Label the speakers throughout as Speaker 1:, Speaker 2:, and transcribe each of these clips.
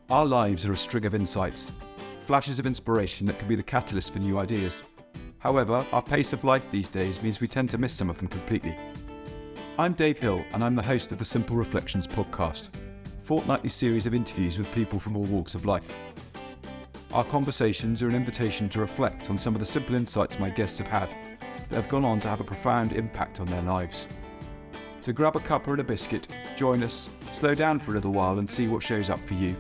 Speaker 1: Our lives are a string of insights, flashes of inspiration that can be the catalyst for new ideas. However, our pace of life these days means we tend to miss some of them completely. I'm Dave Hill, and I'm the host of the Simple Reflections podcast, a fortnightly series of interviews with people from all walks of life. Our conversations are an invitation to reflect on some of the simple insights my guests have had that have gone on to have a profound impact on their lives. So grab a cuppa and a biscuit, join us, slow down for a little while and see what shows up for you.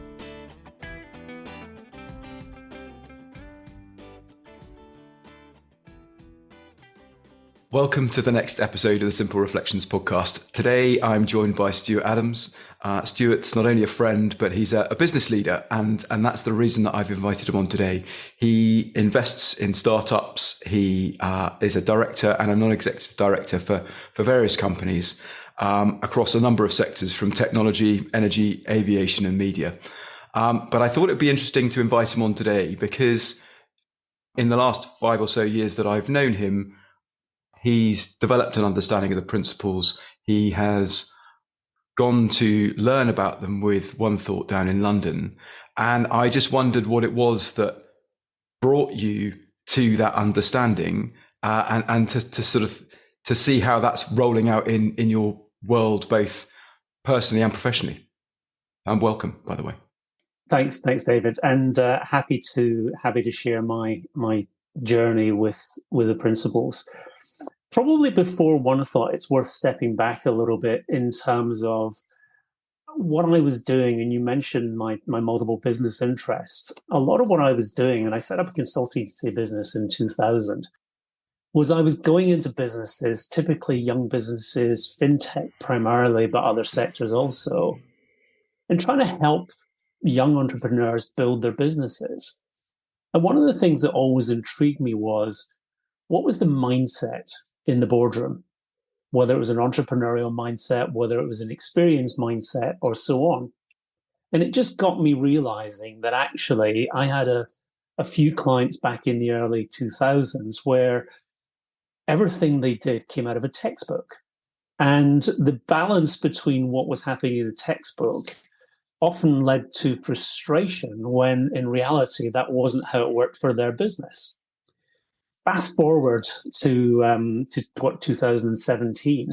Speaker 1: Welcome to the next episode of the Simple Reflections podcast. Today I'm joined by Stuart Adams. Stuart's not only a friend, but he's a business leader, and that's the reason that I've invited him on today. He invests in startups. He is a director and a non-executive director for various companies across a number of sectors, from technology, energy, aviation, and media. But I thought it'd be interesting to invite him on today because in the last 5 or so years that I've known him, he's developed an understanding of the principles. He has gone to learn about them with One Thought down in London. And I just wondered what it was that brought you to that understanding and to sort of to see how that's rolling out in your world, both personally and professionally. And welcome, by the way.
Speaker 2: Thanks, David. And happy to share my journey with the principles. Probably before One Thought, it's worth stepping back a little bit in terms of what I was doing. And you mentioned my multiple business interests. A lot of what I was doing, and I set up a consultancy business in 2000, was I was going into businesses, typically young businesses, fintech primarily, but other sectors also, and trying to help young entrepreneurs build their businesses. And one of the things that always intrigued me was, what was the mindset in the boardroom? Whether it was an entrepreneurial mindset, whether it was an experienced mindset, or so on. And it just got me realizing that actually I had a few clients back in the early 2000s where everything they did came out of a textbook. And the balance between what was happening in the textbook often led to frustration when in reality that wasn't how it worked for their business. Fast forward to 2017,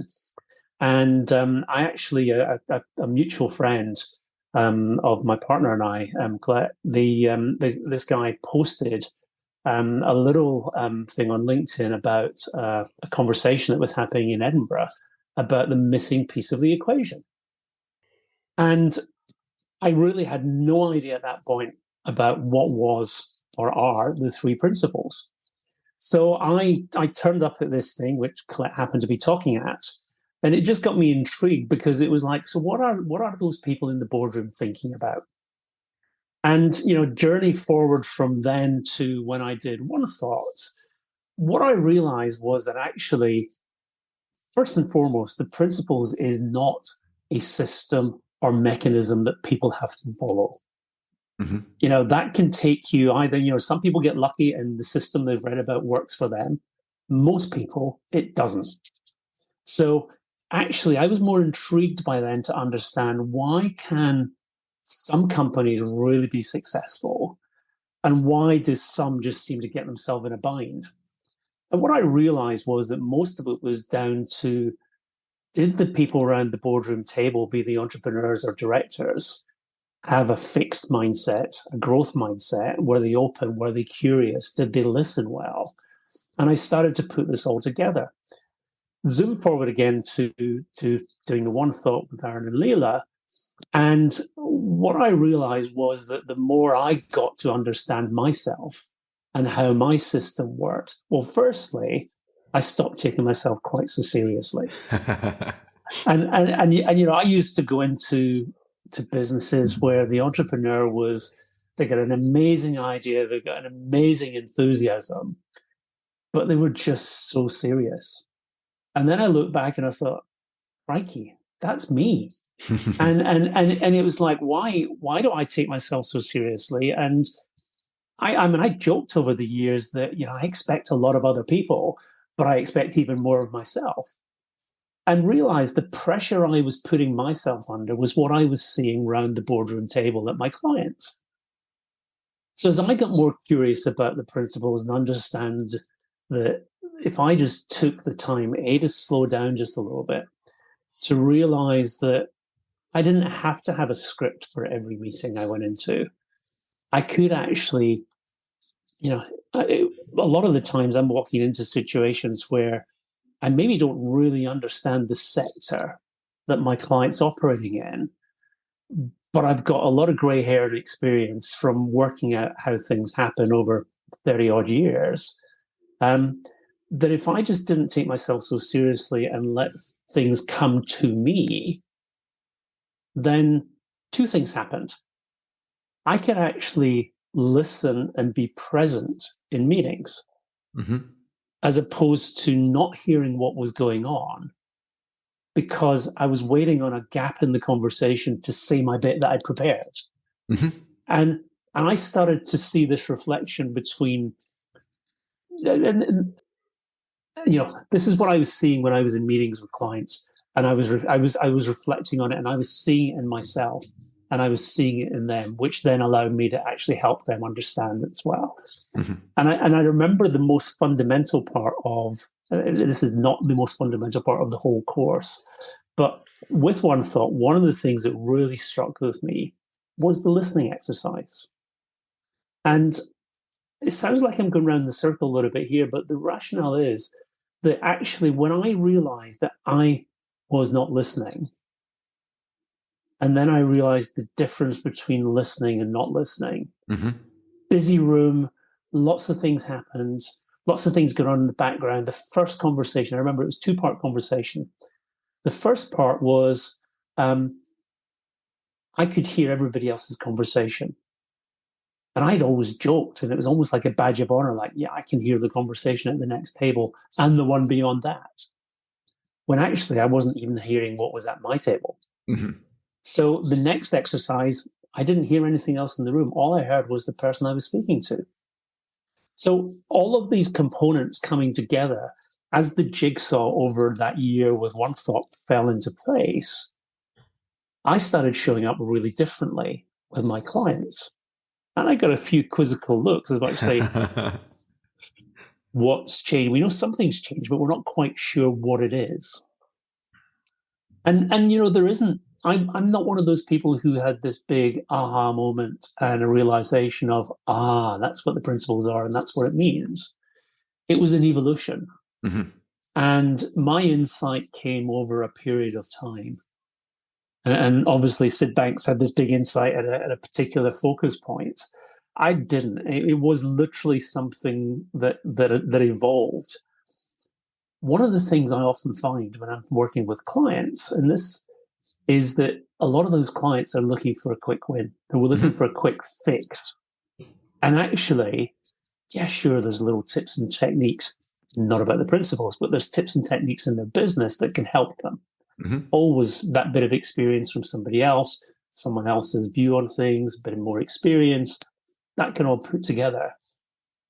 Speaker 2: and I actually a mutual friend of my partner and I, this guy posted a little thing on LinkedIn about a conversation that was happening in Edinburgh about the missing piece of the equation, and I really had no idea at that point about what was or are the three principles. So I turned up at this thing, which Colette happened to be talking at, and it just got me intrigued because it was like, so what are those people in the boardroom thinking about? And, journey forward from then to when I did One Thought, what I realized was that actually, first and foremost, the principles is not a system or mechanism that people have to follow. Mm-hmm. That can take you either, some people get lucky and the system they've read about works for them. Most people, it doesn't. So actually, I was more intrigued by then to understand why can some companies really be successful and why do some just seem to get themselves in a bind? And what I realized was that most of it was down to, did the people around the boardroom table, be the entrepreneurs or directors, have a fixed mindset, a growth mindset? Were they open? Were they curious? Did they listen well? And I started to put this all together. Zoom forward again to doing the One Thought with Aaron and Leila. And what I realized was that the more I got to understand myself and how my system worked, well, firstly, I stopped taking myself quite so seriously. and I used to go into businesses where the entrepreneur they got an amazing idea, they got an amazing enthusiasm, but they were just so serious. And then I looked back and I thought, crikey, that's me. and it was like, why do I take myself so seriously? And I joked over the years that, I expect a lot of other people, but I expect even more of myself. and realized the pressure I was putting myself under was what I was seeing around the boardroom table at my clients. So as I got more curious about the principles and understand that if I just took the time, to slow down just a little bit, to realize that I didn't have to have a script for every meeting I went into. I could actually, a lot of the times I'm walking into situations where I maybe don't really understand the sector that my client's operating in, but I've got a lot of gray hair and experience from working out how things happen over 30 odd years. That if I just didn't take myself so seriously and let things come to me, then two things happened. I could actually listen and be present in meetings, as opposed to not hearing what was going on because I was waiting on a gap in the conversation to say my bit that I'd prepared. And I started to see this reflection between, this is what I was seeing when I was in meetings with clients, and I was reflecting on it, and I was seeing it in myself, and I was seeing it in them, which then allowed me to actually help them understand it as well. And I remember the most fundamental part of this is not the most fundamental part of the whole course, but with One Thought, one of the things that really struck with me was the listening exercise. And it sounds like I'm going around the circle a little bit here, but the rationale is that actually when I realized that I was not listening, and then I realized the difference between listening and not listening, busy room, lots of things happened, lots of things going on in the background. The first conversation, I remember it was a 2-part conversation. The first part was I could hear everybody else's conversation. And I'd always joked, and it was almost like a badge of honor, like, yeah, I can hear the conversation at the next table and the one beyond that. When actually I wasn't even hearing what was at my table. So the next exercise, I didn't hear anything else in the room. All I heard was the person I was speaking to. So all of these components coming together as the jigsaw over that year with One Thought fell into place, I started showing up really differently with my clients. And I got a few quizzical looks, as much say, what's changed? We know something's changed, but we're not quite sure what it is. And there isn't, I'm not one of those people who had this big aha moment and a realization of, that's what the principles are and that's what it means. It was an evolution. And my insight came over a period of time. And obviously Sid Banks had this big insight at a particular focus point. I didn't. It was literally something that evolved. One of the things I often find when I'm working with clients, and this is that a lot of those clients are looking for a quick win. They were looking for a quick fix. And actually, yeah, sure, there's little tips and techniques, not about the principles, but there's tips and techniques in their business that can help them. Always that bit of experience from somebody else, someone else's view on things, a bit of more experience, that can all put together.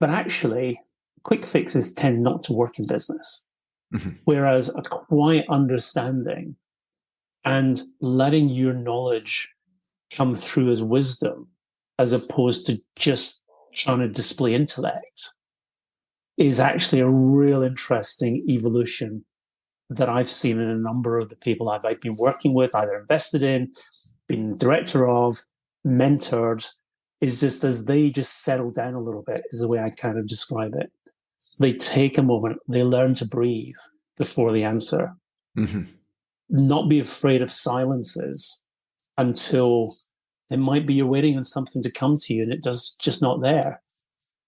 Speaker 2: But actually, quick fixes tend not to work in business. Whereas a quiet understanding and letting your knowledge come through as wisdom, as opposed to just trying to display intellect, is actually a real interesting evolution that I've seen in a number of the people I've been working with, either invested in, been director of, mentored, is just as they just settle down a little bit, is the way I kind of describe it. They take a moment, they learn to breathe before they answer. Not be afraid of silences until it might be you're waiting on something to come to you and it does just not there.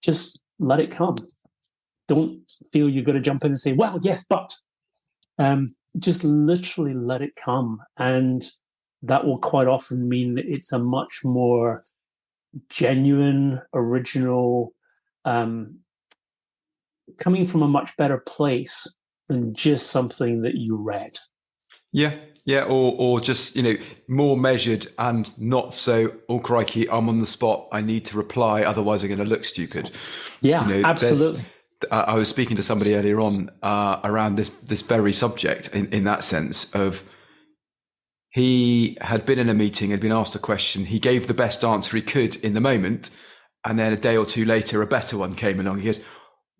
Speaker 2: Just let it come. Don't feel you've got to jump in and say, well, yes, but. Just literally let it come. And that will quite often mean that it's a much more genuine, original, coming from a much better place than just something that you read.
Speaker 1: Yeah, or just, more measured and not so, oh crikey, I'm on the spot, I need to reply, otherwise I'm going to look stupid.
Speaker 2: Yeah, absolutely.
Speaker 1: I was speaking to somebody earlier on around this very subject in that sense of he had been in a meeting, had been asked a question. He gave the best answer he could in the moment. And then a day or two later, a better one came along. He goes,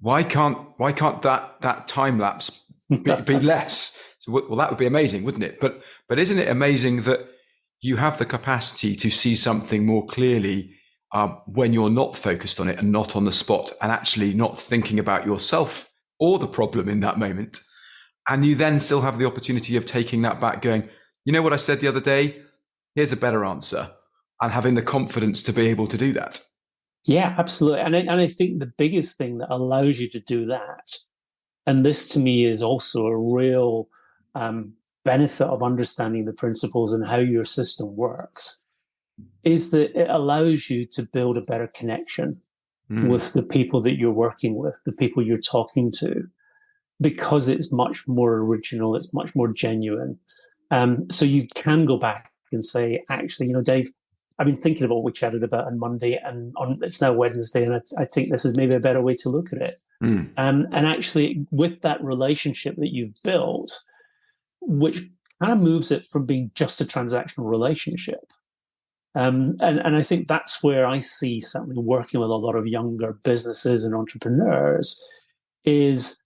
Speaker 1: why can't that time lapse be less? So, well, that would be amazing, wouldn't it? But isn't it amazing that you have the capacity to see something more clearly when you're not focused on it and not on the spot and actually not thinking about yourself or the problem in that moment. And you then still have the opportunity of taking that back, going, you know what I said the other day? Here's a better answer, and having the confidence to be able to do that.
Speaker 2: Yeah, absolutely. And I think the biggest thing that allows you to do that, and this to me is also a real benefit of understanding the principles and how your system works, is that it allows you to build a better connection with the people that you're working with, the people you're talking to, because it's much more original, it's much more genuine. So you can go back and say, actually, Dave, I've been thinking about what we chatted about on Monday, and it's now Wednesday, and I think this is maybe a better way to look at it. And actually, with that relationship that you've built, which kind of moves it from being just a transactional relationship. And I think that's where I see certainly working with a lot of younger businesses and entrepreneurs is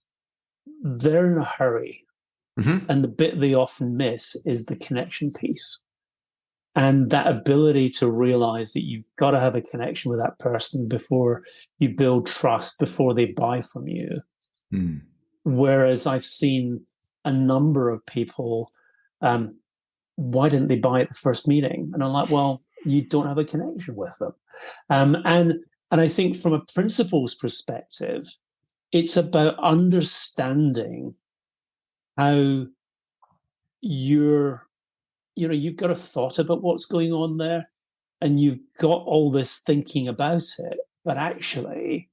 Speaker 2: they're in a hurry. And the bit they often miss is the connection piece. And that ability to realize that you've got to have a connection with that person before you build trust, before they buy from you. Whereas I've seen a number of people, why didn't they buy at the first meeting? And I'm like, well, you don't have a connection with them. And I think from a principles perspective, it's about understanding how you've got a thought about what's going on there, and you've got all this thinking about it, but actually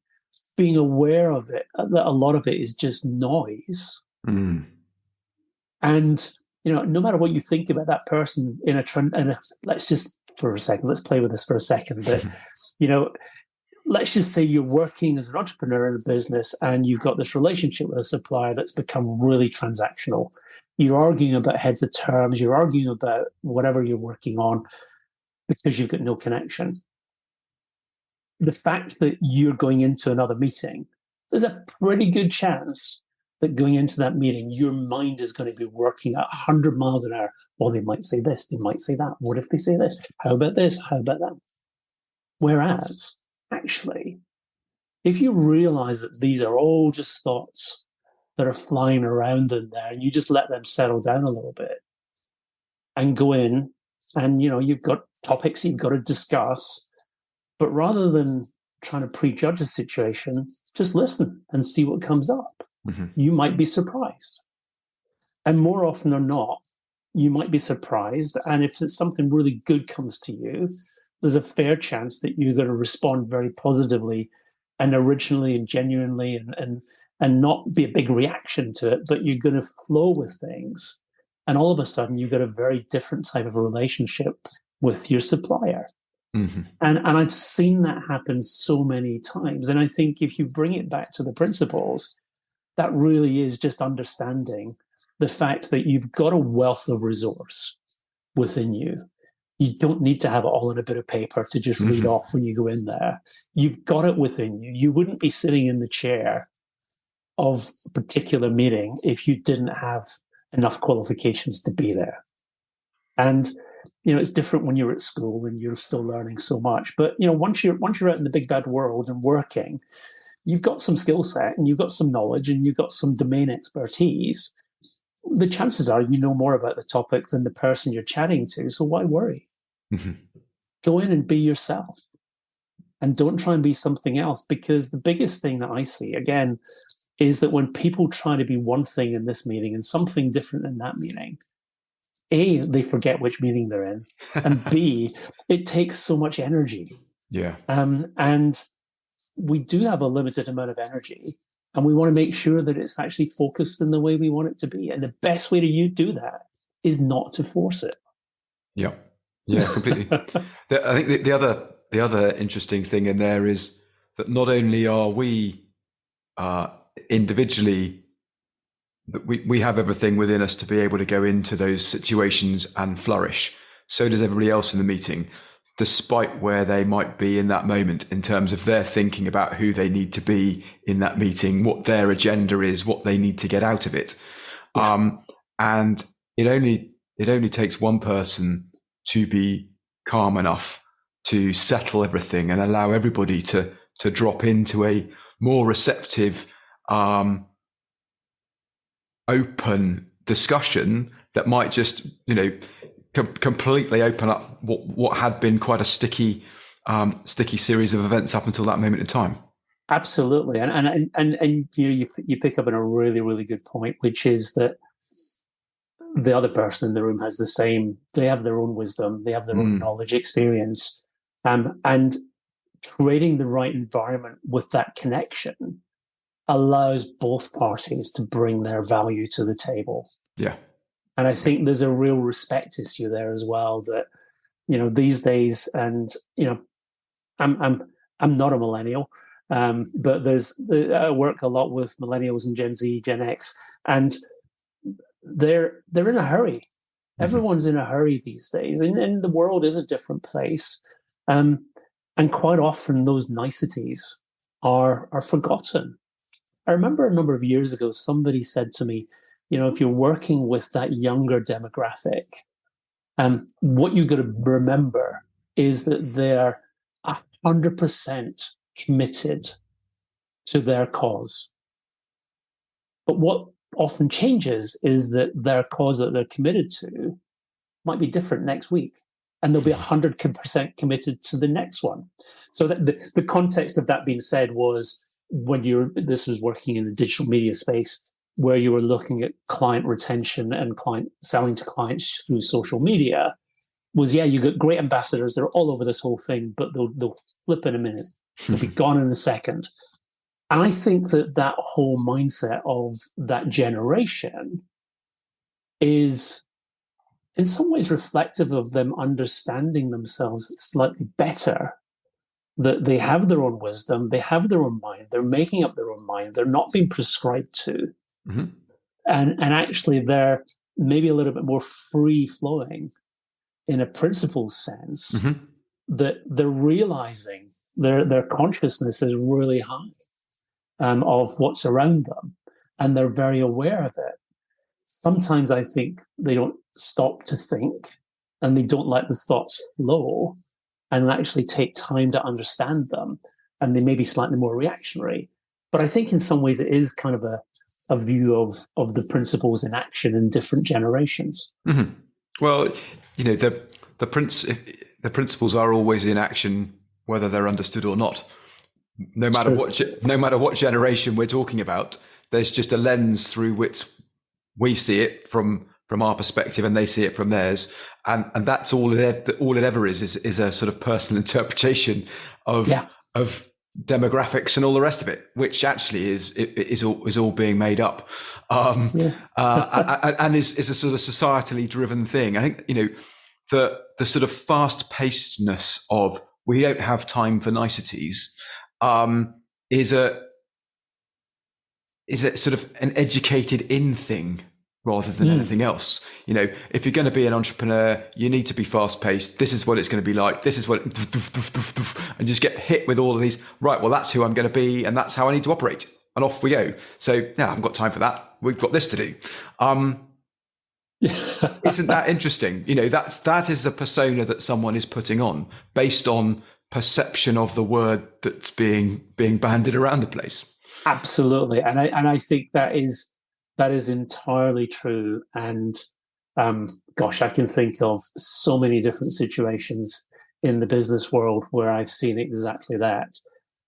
Speaker 2: being aware of it, that a lot of it is just noise. And, no matter what you think about that person let's just for a second, let's play with this for a second, but, let's just say you're working as an entrepreneur in a business and you've got this relationship with a supplier that's become really transactional. You're arguing about heads of terms, you're arguing about whatever you're working on because you've got no connection. The fact that you're going into another meeting, there's a pretty good chance that going into that meeting, your mind is going to be working at 100 miles an hour. Well, they might say this, they might say that. What if they say this? How about this? How about that? Whereas, actually, if you realize that these are all just thoughts that are flying around in there, and you just let them settle down a little bit and go in, and you've got topics you've got to discuss, but rather than trying to prejudge the situation, just listen and see what comes up. You might be surprised, and more often than not, you might be surprised. And if something really good comes to you, there's a fair chance that you're going to respond very positively and originally and genuinely, and not be a big reaction to it, but you're going to flow with things. And all of a sudden, you've got a very different type of relationship with your supplier. And I've seen that happen so many times. And I think if you bring it back to the principles, that really is just understanding the fact that you've got a wealth of resource within you. You don't need to have it all in a bit of paper to just read off when you go in there. You've got it within you. You wouldn't be sitting in the chair of a particular meeting if you didn't have enough qualifications to be there. And, it's different when you're at school and you're still learning so much. But, once you're out in the big bad world and working, you've got some skill set and you've got some knowledge and you've got some domain expertise. The chances are you know more about the topic than the person you're chatting to. So why worry? Go in and be yourself, and don't try and be something else, because the biggest thing that I see, again, is that when people try to be one thing in this meeting and something different in that meeting, A, they forget which meeting they're in, and B, it takes so much energy.
Speaker 1: Yeah.
Speaker 2: And we do have a limited amount of energy, and we want to make sure that it's actually focused in the way we want it to be. And the best way to do that is not to force it.
Speaker 1: Yeah. Yeah, completely. I think the other interesting thing in there is that not only are we individually, we have everything within us to be able to go into those situations and flourish. So does everybody else in the meeting, despite where they might be in that moment in terms of their thinking about who they need to be in that meeting, what their agenda is, what they need to get out of it. Yeah. And it only takes one person to be calm enough to settle everything and allow everybody to drop into a more receptive, open discussion that might just, completely open up what had been quite a sticky series of events up until that moment in time.
Speaker 2: Absolutely, and you pick up on a really, really good point, which is that the other person in the room has they have their own wisdom, they have their own knowledge, experience, and creating the right environment with that connection allows both parties to bring their value to the table.
Speaker 1: Yeah.
Speaker 2: And I think there's a real respect issue there as well that, these days, and, I'm not a millennial, but I work a lot with millennials and Gen Z, Gen X, and they're in a hurry. Mm-hmm. Everyone's in a hurry these days, and the world is a different place. And quite often those niceties are forgotten. I remember a number of years ago, somebody said to me, if you're working with that younger demographic, what you got to remember is that they're 100% committed to their cause. But what often changes is that their cause that they're committed to might be different next week, and they'll be 100% committed to the next one. So that the context of that being said was this was working in the digital media space, where you were looking at client retention and selling to clients through social media, was, you got great ambassadors, they're all over this whole thing, but they'll flip in a minute. They'll be gone in a second. And I think that whole mindset of that generation is in some ways reflective of them understanding themselves slightly better, that they have their own wisdom, they have their own mind, they're making up their own mind, they're not being prescribed to. Mm-hmm. And actually they're maybe a little bit more free-flowing in a principled sense, mm-hmm. that they're realizing their consciousness is really high of what's around them, and they're very aware of it. Sometimes I think they don't stop to think, and they don't let the thoughts flow and actually take time to understand them, and they may be slightly more reactionary. But I think in some ways it is kind of a view of the principles in action in different generations.
Speaker 1: Mm-hmm. Well, the principles are always in action, whether they're understood or not. No matter what generation we're talking about, there's just a lens through which we see it from our perspective, and they see it from theirs, and that's all it ever is a sort of personal interpretation of demographics and all the rest of it, which actually is all being made up, and is a sort of societally driven thing. I think the sort of fast pacedness of we don't have time for niceties is a sort of an educated in thing rather than anything else. If you're going to be an entrepreneur, you need to be fast paced. This is what it's going to be like. This is what, and just get hit with all of these. Right. Well, that's who I'm going to be, and that's how I need to operate. And off we go. So I haven't got time for that. We've got this to do. Isn't that interesting? That is a persona that someone is putting on based on perception of the word that's being bandied around the place.
Speaker 2: Absolutely, and I think that is entirely true. And I can think of so many different situations in the business world where I've seen exactly that.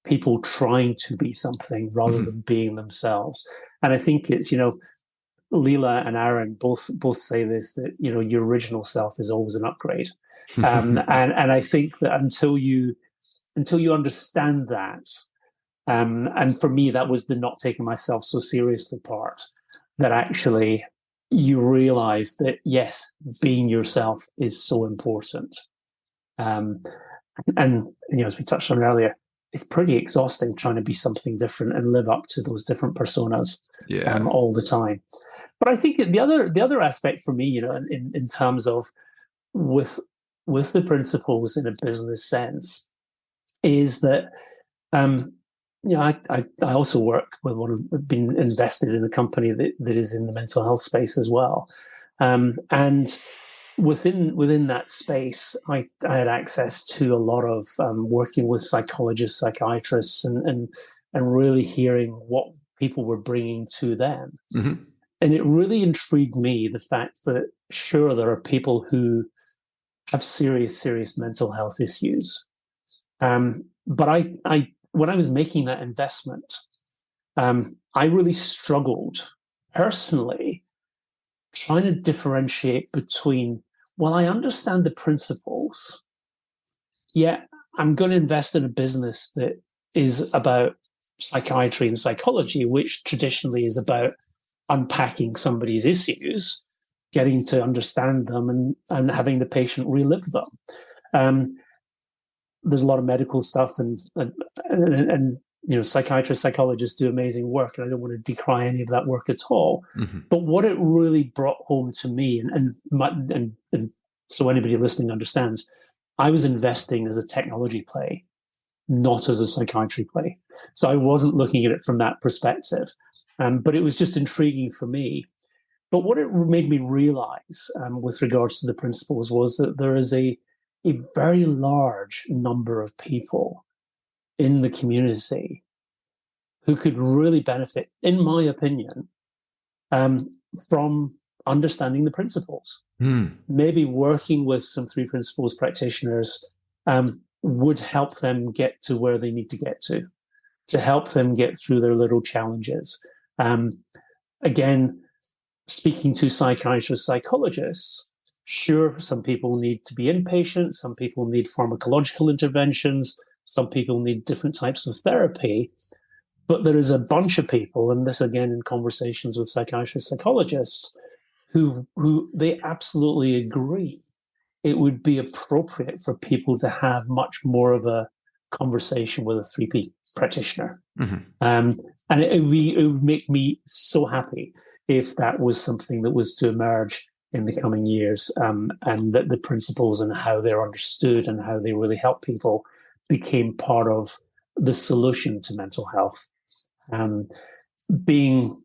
Speaker 2: People trying to be something rather mm-hmm. than being themselves. And I think it's, Leela and Aaron both say this, that, your original self is always an upgrade. And I think that until you understand that, and for me, that was the not taking myself so seriously part, that actually you realize that, yes, being yourself is so important. And as we touched on earlier, it's pretty exhausting trying to be something different and live up to those different personas all the time. But I think the other aspect for me, in terms of with the principles in a business sense, is that I also work with I've been invested in a company that is in the mental health space as well, and within that space, I had access to a lot of working with psychologists, psychiatrists, and really hearing what people were bringing to them.
Speaker 1: Mm-hmm.
Speaker 2: And it really intrigued me, the fact that, sure, there are people who have serious mental health issues. But I when I was making that investment, I really struggled personally trying to differentiate between, well, I understand the principles, yet I'm going to invest in a business that is about psychiatry and psychology, which traditionally is about unpacking somebody's issues, getting to understand them, and having the patient relive them. There's a lot of medical stuff, and psychiatrists, psychologists do amazing work, and I don't want to decry any of that work at all.
Speaker 1: Mm-hmm.
Speaker 2: But what it really brought home to me, and so anybody listening understands, I was investing as a technology play, not as a psychiatry play. So I wasn't looking at it from that perspective. But it was just intriguing for me. But what it made me realize with regards to the principles was that there is a very large number of people in the community who could really benefit, in my opinion, from understanding the principles. Maybe working with some 3 principles practitioners would help them get to where they need to get to help them get through their little challenges. Again, speaking to psychiatrists, psychologists, sure, some people need to be inpatient, some people need pharmacological interventions, some people need different types of therapy, but there is a bunch of people, and this again in conversations with psychiatrists, psychologists, who they absolutely agree it would be appropriate for people to have much more of a conversation with a 3P practitioner.
Speaker 1: Mm-hmm.
Speaker 2: And it would make me so happy if that was something that was to emerge in the coming years, and that the principles and how they're understood and how they really help people became part of the solution to mental health. Being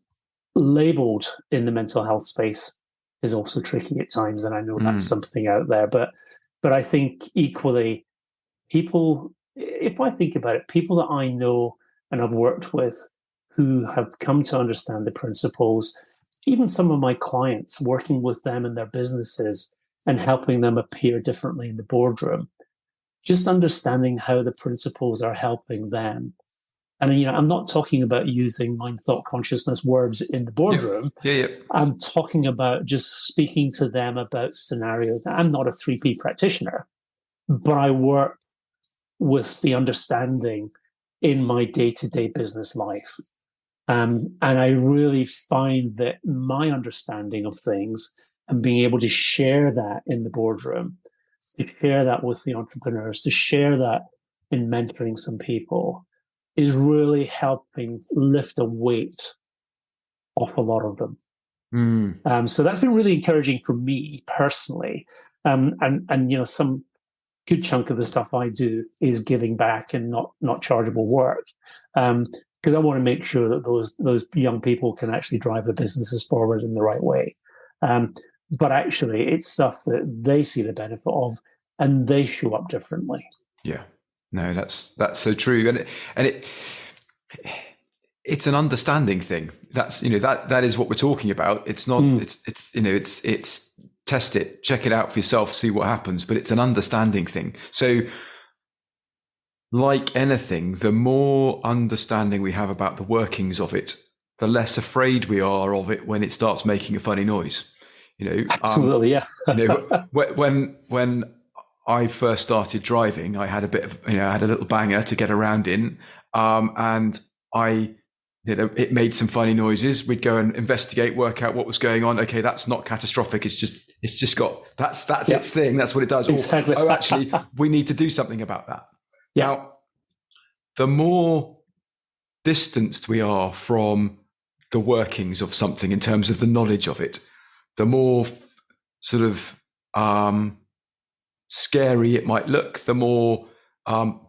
Speaker 2: labeled in the mental health space is also tricky at times, and I know that's something out there. But I think equally, people, if I think about it, people that I know and I've worked with who have come to understand the principles, even some of my clients, working with them in their businesses and helping them appear differently in the boardroom, just understanding how the principles are helping them. And, I'm not talking about using mind, thought, consciousness words in the boardroom.
Speaker 1: Yeah.
Speaker 2: I'm talking about just speaking to them about scenarios. Now, I'm not a 3P practitioner, but I work with the understanding in my day-to-day business life. And I really find that my understanding of things and being able to share that in the boardroom, to share that with the entrepreneurs, to share that in mentoring some people, is really helping lift a weight off a lot of them. So that's been really encouraging for me personally. And some good chunk of the stuff I do is giving back and not chargeable work. Because I want to make sure that those young people can actually drive their businesses forward in the right way. But actually, it's stuff that they see the benefit of, and they show up differently.
Speaker 1: Yeah, no, that's so true, and it's an understanding thing. That's that is what we're talking about. It's not. It's test it, check it out for yourself, see what happens. But it's an understanding thing. So, like anything, the more understanding we have about the workings of it, the less afraid we are of it when it starts making a funny noise.
Speaker 2: Absolutely, yeah.
Speaker 1: When I first started driving, I had a bit of, I had a little banger to get around in, and it made some funny noises. We'd go and investigate, work out what was going on. Okay, that's not catastrophic. It's just got that's its thing. That's what it does.
Speaker 2: Exactly.
Speaker 1: Actually, we need to do something about that.
Speaker 2: Yeah.
Speaker 1: Now, the more distanced we are from the workings of something in terms of the knowledge of it, the more sort of scary it might look, the more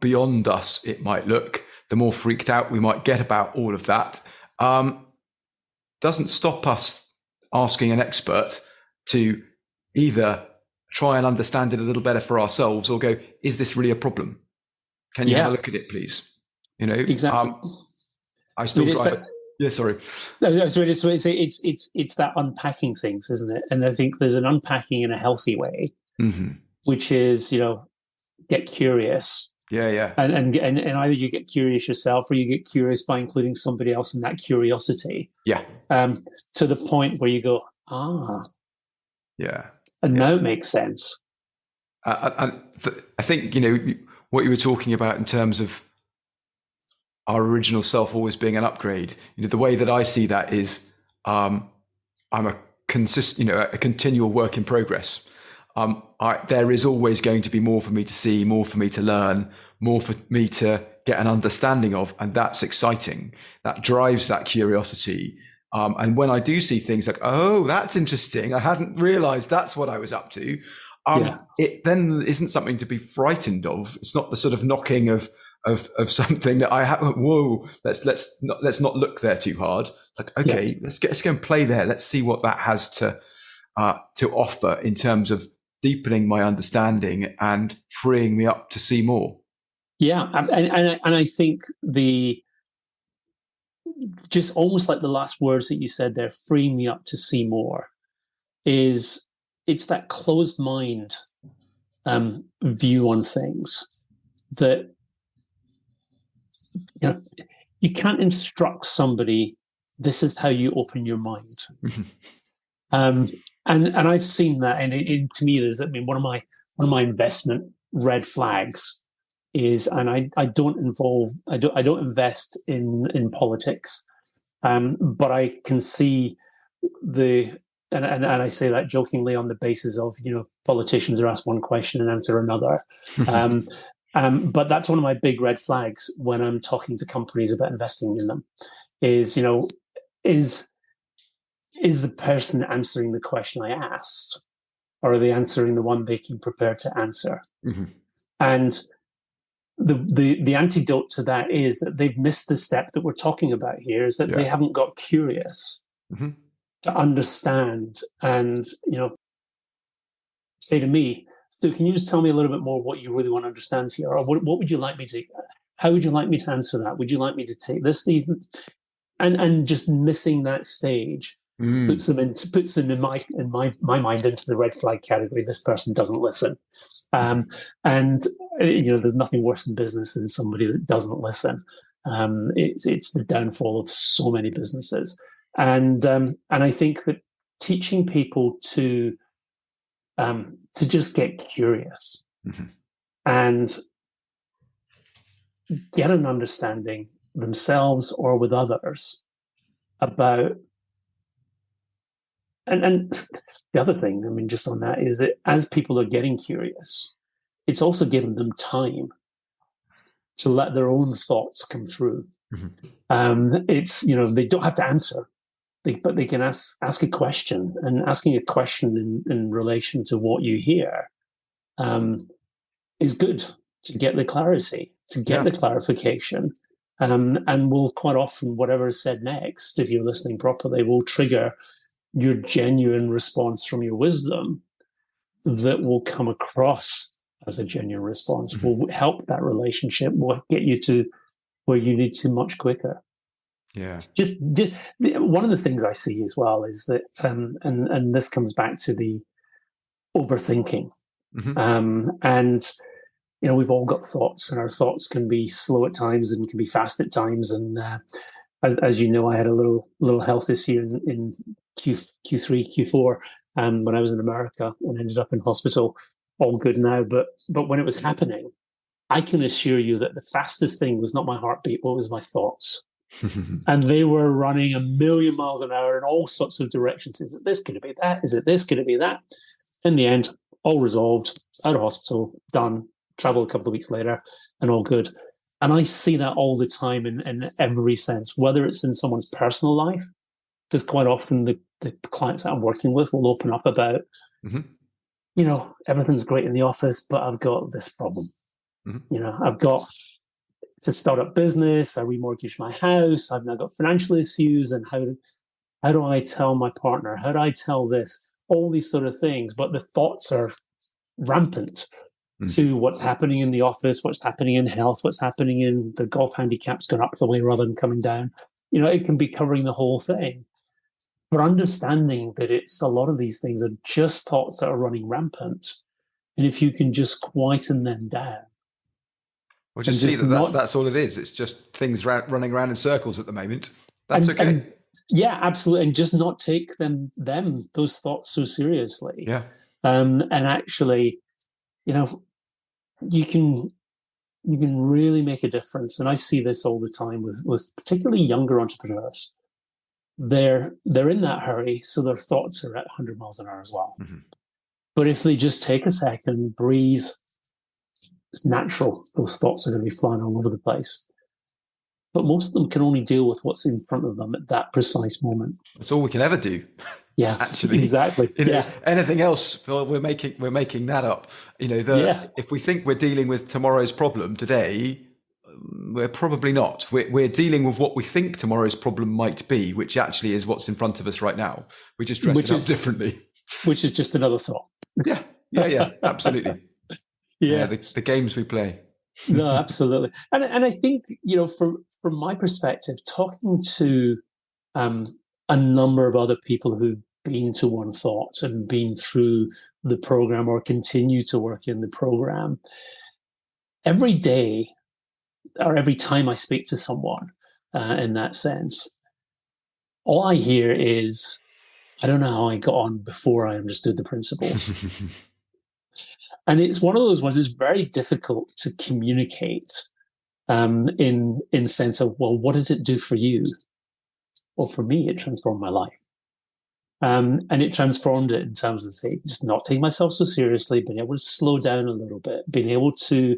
Speaker 1: beyond us it might look, the more freaked out we might get about all of that. Doesn't stop us asking an expert to either try and understand it a little better for ourselves or go, is this really a problem? Can you have a look at it, please? You know,
Speaker 2: exactly.
Speaker 1: I still drive. Yeah, sorry.
Speaker 2: No, so it's that unpacking things, isn't it? And I think there's an unpacking in a healthy way, which is, get curious.
Speaker 1: Yeah.
Speaker 2: And either you get curious yourself or you get curious by including somebody else in that curiosity.
Speaker 1: Yeah.
Speaker 2: To the point where you go,
Speaker 1: yeah.
Speaker 2: And now it makes sense.
Speaker 1: I think, what you were talking about in terms of our original self always being an upgrade, the way that I see that is I'm a continual work in progress. There is always going to be more for me to see, more for me to learn, more for me to get an understanding of. And that's exciting. That drives that curiosity. And when I do see things like, oh, that's interesting, I hadn't realized that's what I was up to. It then isn't something to be frightened of. It's not the sort of knocking of something that I have. Whoa, let's not look there too hard. It's like, okay, let's go and play there. Let's see what that has to offer in terms of deepening my understanding and freeing me up to see more.
Speaker 2: Yeah, and I think just almost like the last words that you said there, freeing me up to see more, it's that closed mind view on things that you can't instruct somebody, this is how you open your mind. And I've seen that, and to me, one of my investment red flags is, and I don't invest in politics, but I can see and I say that jokingly on the basis of politicians are asked one question and answer another. But that's one of my big red flags when I'm talking to companies about investing in them. Is the person answering the question I asked, or are they answering the one they came prepared to answer? And the antidote to that is that they've missed the step that we're talking about here, is that they haven't got curious to understand and, say to me, Stu, can you just tell me a little bit more what you really want to understand here? Or what would you like me to, how would you like me to answer that? Would you like me to take this? And just missing that stage puts them in my mind into the red flag category. This person doesn't listen. And there's nothing worse in business than somebody that doesn't listen. It's the downfall of so many businesses. And I think that teaching people to just get curious and get an understanding themselves or with others about, and the other thing, just on that, is that as people are getting curious, it's also giving them time to let their own thoughts come through. It's, they don't have to answer, but they can ask a question, and asking a question in relation to what you hear is good to get the clarity, to get the clarification. And will quite often, whatever is said next, if you're listening properly, will trigger your genuine response from your wisdom that will come across as a genuine response, will help that relationship, will get you to where you need to much quicker.
Speaker 1: Yeah.
Speaker 2: Just one of the things I see as well is that, and this comes back to the overthinking. And we've all got thoughts, and our thoughts can be slow at times and can be fast at times. And as you know, I had a little health issue in Q3, Q4, when I was in America and ended up in hospital. All good now, but when it was happening, I can assure you that the fastest thing was not my heartbeat, but it was my thoughts. And they were running 1,000,000 miles an hour in all sorts of directions. Is it this? Could it be that? Is it this? Could it be that? In the end, all resolved, out of hospital, done, travel a couple of weeks later, and all good. And I see that all the time in every sense, whether it's in someone's personal life, because quite often the clients that I'm working with will open up about, everything's great in the office, but I've got this problem. I've got to start up business, I remortgaged my house, I've now got financial issues, and how do I tell my partner? How do I tell this? All these sort of things, but the thoughts are rampant to what's happening in the office, what's happening in health, what's happening in the golf handicap's going up the way rather than coming down. It can be covering the whole thing. But understanding that it's a lot of these things are just thoughts that are running rampant. And if you can just quieten them down.
Speaker 1: Well, just see that's all it is. It's just things running around in circles at the moment. That's okay.
Speaker 2: Yeah, absolutely. And just not take those thoughts so seriously.
Speaker 1: Yeah.
Speaker 2: And actually, you can really make a difference. And I see this all the time with particularly younger entrepreneurs. They're in that hurry, so their thoughts are at 100 miles an hour as well. But if they just take a second, breathe, it's natural. Those thoughts are going to be flying all over the place. But most of them can only deal with what's in front of them at that precise moment.
Speaker 1: That's all we can ever do.
Speaker 2: Yeah,
Speaker 1: actually,
Speaker 2: exactly.
Speaker 1: Anything else, well, we're making that up. If we think we're dealing with tomorrow's problem today, we're probably not. We're dealing with what we think tomorrow's problem might be, which actually is what's in front of us right now. We just dress it up differently.
Speaker 2: Which is just another thought.
Speaker 1: Yeah, absolutely. Yeah, the games we play.
Speaker 2: No, absolutely. And I think, from my perspective, talking to a number of other people who've been to One Thought and been through the program or continue to work in the program, every day or every time I speak to someone in that sense, all I hear is, I don't know how I got on before I understood the principles. And it's one of those ones that's very difficult to communicate in sense of, well, what did it do for you? Well, for me, it transformed my life. And it transformed it in terms of, say, just not taking myself so seriously, being able to slow down a little bit, being able to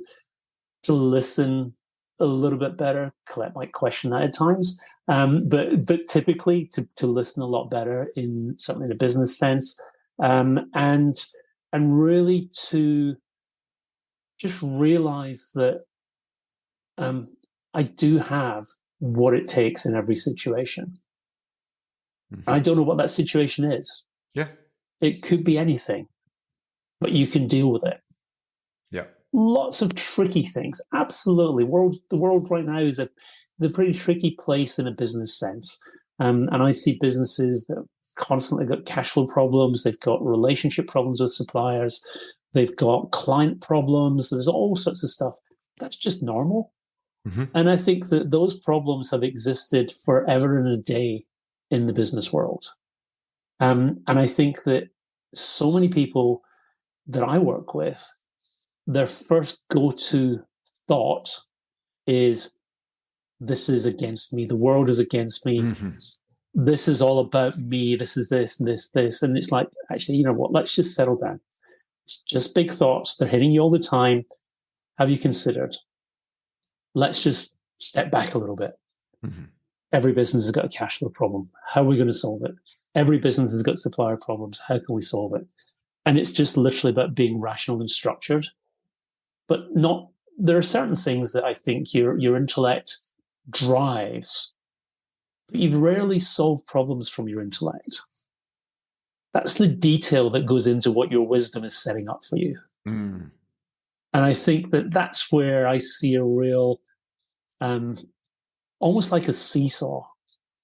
Speaker 2: listen a little bit better. Colette might question that at times, but typically to listen a lot better in something in a business sense, and really to just realize that I do have what it takes in every situation. I don't know what that situation is.
Speaker 1: Yeah.
Speaker 2: It could be anything, but you can deal with it.
Speaker 1: Yeah.
Speaker 2: Lots of tricky things. Absolutely. The world right now is a pretty tricky place in a business sense. And I see businesses that constantly got cash flow problems. They've got relationship problems with suppliers. They've got client problems. There's all sorts of stuff. That's just normal. And I think that those problems have existed forever and a day in the business world. And I think that so many people that I work with, their first go-to thought is, this is against me. The world is against me. This is all about me. This is this and this. And it's like, actually, you know what? Let's just settle down. It's just big thoughts. They're hitting you all the time. Have you considered? Let's just step back a little bit. Every business has got a cash flow problem. How are we going to solve it? Every business has got supplier problems. How can we solve it? And it's just literally about being rational and structured. But there are certain things that I think your intellect drives, but you rarely solve problems from your intellect. That's the detail that goes into what your wisdom is setting up for you. And I think that that's where I see a real, almost like a seesaw.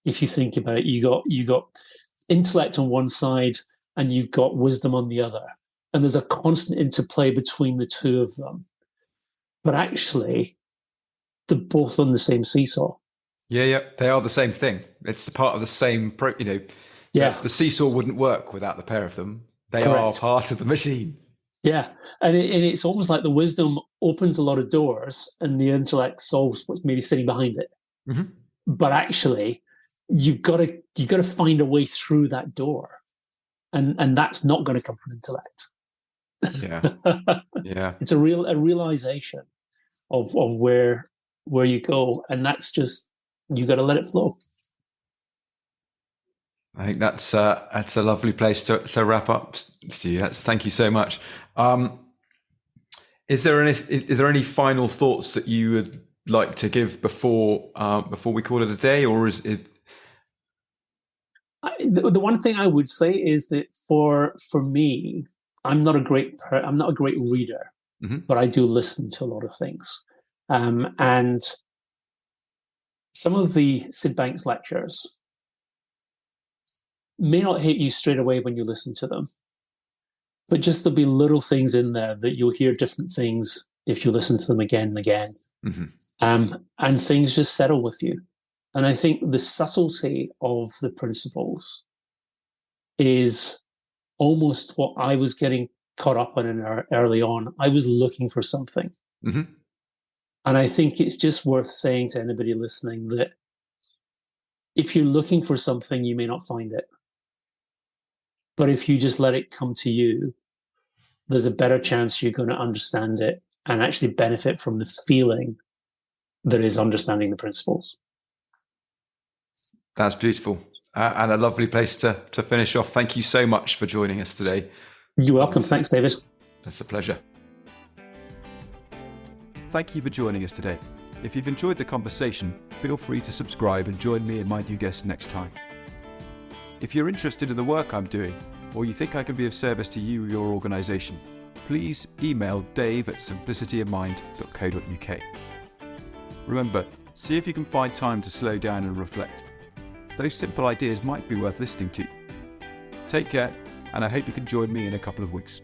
Speaker 2: If you think about it, you got intellect on one side and you've got wisdom on the other. And there's a constant interplay between the two of them. But actually, they're both on the same seesaw.
Speaker 1: Yeah, they are the same thing. It's the part of the same, the seesaw wouldn't work without the pair of them. They Correct. Are part of the machine.
Speaker 2: Yeah, and it's almost like the wisdom opens a lot of doors and the intellect solves what's maybe sitting behind it. But actually, you've got to find a way through that door, and that's not going to come from intellect.
Speaker 1: Yeah.
Speaker 2: It's a realization of where where you go, and that's just, you got to let it flow.
Speaker 1: I think that's a lovely place to wrap up. Stu, thank you so much. Is there any final thoughts that you would like to give before we call it a day, or is it?
Speaker 2: The one thing I would say is that for me, I'm not a great reader,
Speaker 1: Mm-hmm.
Speaker 2: but I do listen to a lot of things, and some of the Sid Banks lectures may not hit you straight away when you listen to them, but just there'll be little things in there that you'll hear different things if you listen to them again and again, and things just settle with you. And I think the subtlety of the principles is almost what I was getting caught up in early on. I was looking for something.
Speaker 1: Mm-hmm.
Speaker 2: And I think it's just worth saying to anybody listening that if you're looking for something, you may not find it. But if you just let it come to you, there's a better chance you're going to understand it and actually benefit from the feeling that is understanding the principles.
Speaker 1: That's beautiful. And a lovely place to finish off. Thank you so much for joining us today.
Speaker 2: You're welcome. Thanks, David.
Speaker 1: It's a pleasure. Thank you for joining us today. If you've enjoyed the conversation, feel free to subscribe and join me and my new guest next time. If you're interested in the work I'm doing, or you think I can be of service to you or your organisation, please email dave@simplicityofmind.co.uk. Remember, see if you can find time to slow down and reflect. Those simple ideas might be worth listening to. Take care, and I hope you can join me in a couple of weeks.